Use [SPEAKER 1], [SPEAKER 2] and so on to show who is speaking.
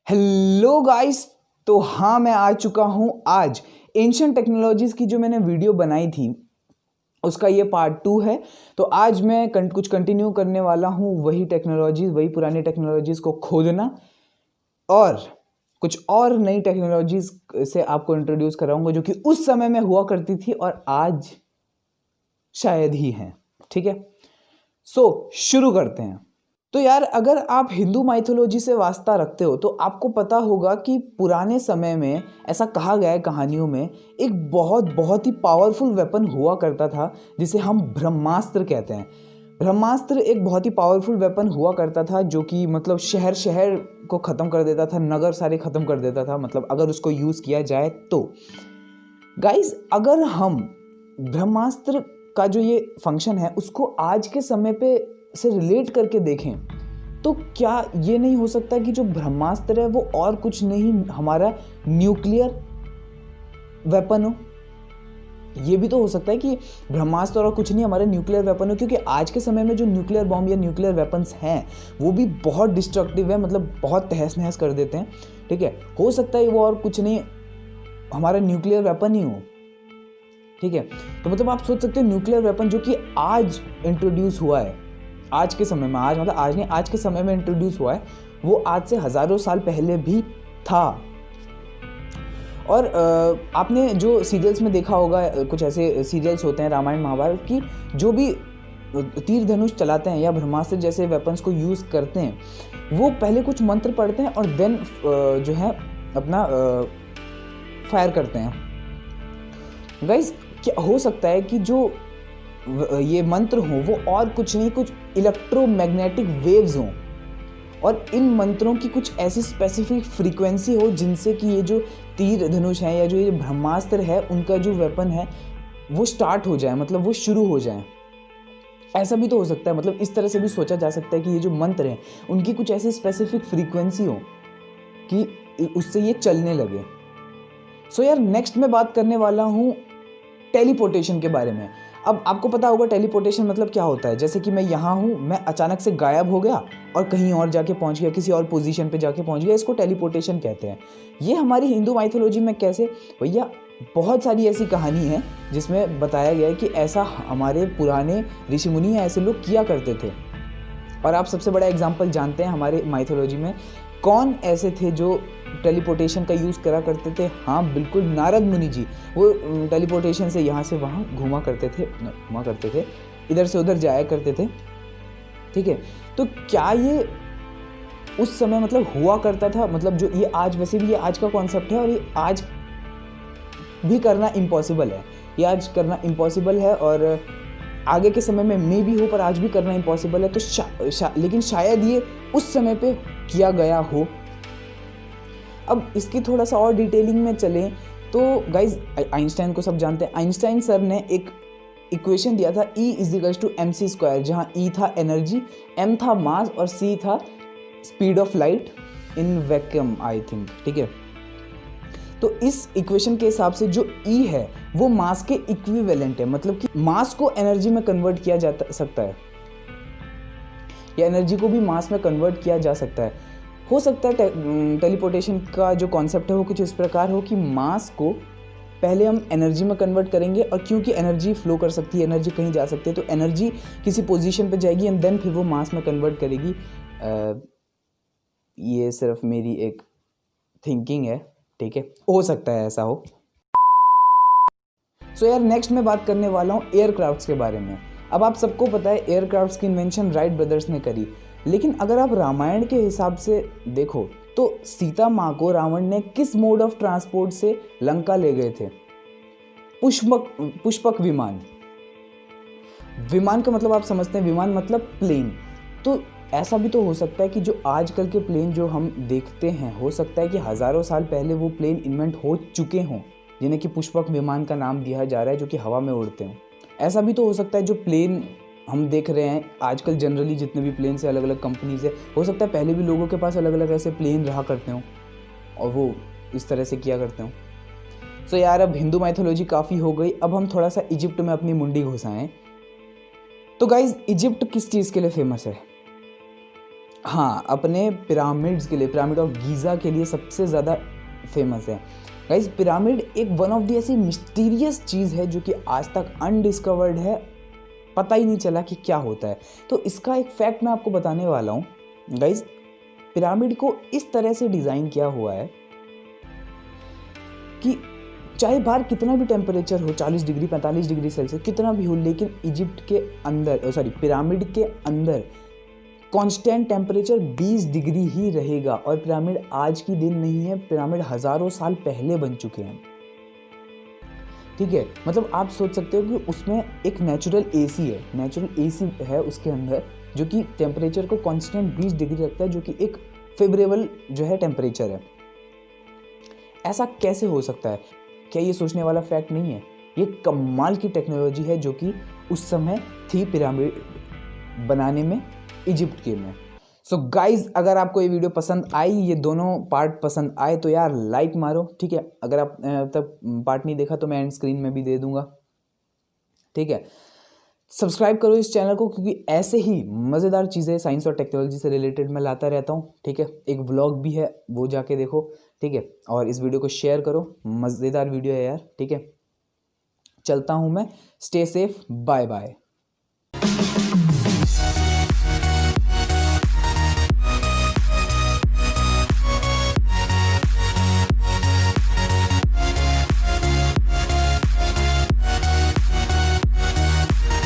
[SPEAKER 1] Hello guys. तो हाँ, मैं आ चुका हूँ आज एंशिएंट टेक्नोलॉजीज़ की जो मैंने वीडियो बनाई थी उसका ये पार्ट 2 है। तो आज मैं कुछ कंटिन्यू करने वाला हूँ वही टेक्नोलॉजीज़, वही पुरानी टेक्नोलॉजीज़ को खोदना और कुछ और नई टेक्नोलॉजीज़ से आपको इंट्रोड्यूस कराऊंगा जो कि उस समय में हुआ करती थी और आज शायद ही हैं। ठीक है, सो शुरू करते हैं। तो यार, अगर आप हिंदू माइथोलॉजी से वास्ता रखते हो तो आपको पता होगा कि पुराने समय में ऐसा कहा गया है कहानियों में एक बहुत ही पावरफुल वेपन हुआ करता था जिसे हम ब्रह्मास्त्र कहते हैं। ब्रह्मास्त्र एक बहुत ही पावरफुल वेपन हुआ करता था जो कि मतलब शहर शहर को ख़त्म कर देता था, नगर सारे ख़त्म कर देता था, मतलब अगर उसको यूज़ किया जाए तो। गाइस, अगर हम ब्रह्मास्त्र का जो ये फंक्शन है उसको आज के समय पे से रिलेट करके देखें तो क्या ये नहीं हो सकता कि जो ब्रह्मास्त्र है वो और कुछ नहीं हमारा न्यूक्लियर वेपन हो। ये भी तो हो सकता है कि ब्रह्मास्त्र और कुछ नहीं हमारा न्यूक्लियर वेपन हो, क्योंकि आज के समय में जो न्यूक्लियर बॉम्ब या न्यूक्लियर वेपन्स हैं वो भी बहुत डिस्ट्रक्टिव है, मतलब बहुत तहस नहस कर देते हैं। ठीक है, हो सकता है वो और कुछ नहीं हमारा न्यूक्लियर वेपन ही हो। ठीक है, तो मतलब आप सोच सकते हैं न्यूक्लियर वेपन जो कि आज इंट्रोड्यूस हुआ है, आज के समय में, आज मतलब आज नहीं, आज के समय में इंट्रोड्यूस हुआ है, वो आज से हज़ारों साल पहले भी था। और आपने जो सीरियल्स में देखा होगा, कुछ ऐसे सीरियल्स होते हैं रामायण महाभारत की, जो भी तीर धनुष चलाते हैं या ब्रह्मास्त्र जैसे वेपन्स को यूज़ करते हैं वो पहले कुछ मंत्र पढ़ते हैं और देन जो है अपना फायर करते हैं। गाइस, क्या हो सकता है कि जो ये मंत्र हो वो और कुछ नहीं, कुछ इलेक्ट्रोमैग्नेटिक वेव्स हों और इन मंत्रों की कुछ ऐसी स्पेसिफिक फ्रीक्वेंसी हो जिनसे कि ये जो तीर धनुष है या जो ये ब्रह्मास्त्र है उनका जो वेपन है वो स्टार्ट हो जाए, मतलब वो शुरू हो जाए। ऐसा भी तो हो सकता है, मतलब इस तरह से भी सोचा जा सकता है कि ये जो मंत्र हैं उनकी कुछ ऐसी स्पेसिफिक फ्रीक्वेंसी हो कि उससे ये चलने लगे। सो यार, नेक्स्ट मैं बात करने वाला हूँ टेलीपोर्टेशन के बारे में। अब आपको पता होगा टेलीपोर्टेशन मतलब क्या होता है। जैसे कि मैं यहाँ हूँ, मैं अचानक से गायब हो गया और कहीं और जाके पहुँच गया, किसी और पोजीशन पे जाके पहुँच गया, इसको टेलीपोर्टेशन कहते हैं। ये हमारी हिंदू माइथोलॉजी में कैसे, भैया बहुत सारी ऐसी कहानी है जिसमें बताया गया है कि ऐसा हमारे पुराने ऋषि मुनि या ऐसे लोग किया करते थे। और आप सबसे बड़ा एग्जाम्पल जानते हैं हमारे माइथोलॉजी में कौन ऐसे थे जो टेलीपोर्टेशन का यूज़ करा करते थे। हाँ बिल्कुल, नारद मुनि जी। वो टेलीपोर्टेशन से यहाँ से वहाँ घुमा करते थे, इधर से उधर जाया करते थे। ठीक है, तो क्या ये उस समय मतलब हुआ करता था, मतलब जो ये आज, वैसे भी ये आज का कॉन्सेप्ट है और ये आज भी करना इम्पॉसिबल है, ये आज करना इम्पॉसिबल है और आगे के समय में मे भी हो, पर आज भी करना इम्पॉसिबल है। तो लेकिन शायद ये उस समय पे किया गया हो। अब इसकी थोड़ा सा और डिटेलिंग में चलें तो गाइज, आइंस्टाइन को सब जानते हैं। आइंस्टाइन सर ने एक इक्वेशन दिया था E=mc², जहाँ E था एनर्जी, M था मास और C था speed of light in vacuum, I think. ठीक है, तो इस इक्वेशन के हिसाब से जो E है वो मास के इक्विवेलेंट है, मतलब कि मास को एनर्जी में कन्वर्ट किया जा सकता है या एनर्जी को भी मास में कन्वर्ट किया जा सकता है। हो सकता है टेलीपोर्टेशन का जो कॉन्सेप्ट है वो कुछ इस प्रकार हो कि मास को पहले हम एनर्जी में कन्वर्ट करेंगे और क्योंकि एनर्जी फ्लो कर सकती है, एनर्जी कहीं जा सकती है, तो एनर्जी किसी पोजीशन पे जाएगी एंड देन फिर वो मास में कन्वर्ट करेगी। ये सिर्फ मेरी एक थिंकिंग है। ठीक है, हो सकता है ऐसा हो। सो यार, नेक्स्ट मैं बात करने वाला हूँ एयरक्राफ्ट्स के बारे में। अब आप सबको पता है एयरक्राफ्ट्स की इन्वेंशन राइट ब्रदर्स ने करी, लेकिन अगर आप रामायण के हिसाब से देखो तो सीता माँ को रावण ने किस मोड ऑफ ट्रांसपोर्ट से लंका ले गए थे? पुष्पक विमान। विमान का मतलब आप समझते हैं, विमान मतलब प्लेन। तो ऐसा भी तो हो सकता है कि जो आजकल के प्लेन जो हम देखते हैं, हो सकता है कि हज़ारों साल पहले वो प्लेन इन्वेंट हो चुके हों जिन्हें कि पुष्पक विमान का नाम दिया जा रहा है, जो कि हवा में उड़ते हों। ऐसा भी तो हो सकता है जो प्लेन हम देख रहे हैं आजकल, जनरली जितने भी प्लेन से अलग अलग कंपनी से, हो सकता है पहले भी लोगों के पास अलग अलग ऐसे प्लेन रहा करते हों और वो इस तरह से किया करते हों। सो यार, अब हिंदू माइथोलॉजी काफ़ी हो गई, अब हम थोड़ा सा इजिप्ट में अपनी मुंडी घुसाएं। तो गाइज, इजिप्ट किस चीज़ के लिए फेमस है? हाँ, अपने पिरामिड्स के लिए, पिरामिड ऑफ गीज़ा के लिए सबसे ज़्यादा फेमस है। गाइस, पिरामिड एक वन ऑफ दी ऐसी मिस्टीरियस चीज़ है जो कि आज तक अनडिस्कवर्ड है, पता ही नहीं चला कि क्या होता है। तो इसका एक फैक्ट मैं आपको बताने वाला हूँ। गाइस, पिरामिड को इस तरह से डिज़ाइन किया हुआ है कि चाहे बाहर कितना भी टेम्परेचर हो, 40 डिग्री 45 डिग्री सेल्सियस कितना भी हो, लेकिन इजिप्ट के अंदर पिरामिड के अंदर कांस्टेंट टेम्परेचर 20 डिग्री ही रहेगा। और पिरामिड आज की दिन नहीं है, पिरामिड हज़ारों साल पहले बन चुके हैं। ठीक है, मतलब आप सोच सकते हो कि उसमें एक नेचुरल एसी है उसके अंदर, जो कि टेम्परेचर को कांस्टेंट 20 डिग्री रखता है, जो कि एक फेवरेबल जो है टेम्परेचर है। ऐसा कैसे हो सकता है? क्या ये सोचने वाला फैक्ट नहीं है? ये कमाल की टेक्नोलॉजी है जो कि उस समय थी पिरामिड बनाने में, इजिप्ट के में। सो गाइज, अगर आपको ये वीडियो पसंद आई, ये दोनों पार्ट पसंद आए, तो यार लाइक मारो। ठीक है, अगर आप तक पार्ट नहीं देखा तो मैं एंड स्क्रीन में भी दे दूंगा। ठीक है, सब्सक्राइब करो इस चैनल को, क्योंकि ऐसे ही मज़ेदार चीज़ें साइंस और टेक्नोलॉजी से रिलेटेड मैं लाता रहता हूँ। ठीक है, एक व्लॉग भी है, वो जाके देखो। ठीक है, और इस वीडियो को शेयर करो, मज़ेदार वीडियो है यार। ठीक है, चलता हूँ मैं, स्टे सेफ, बाय बाय।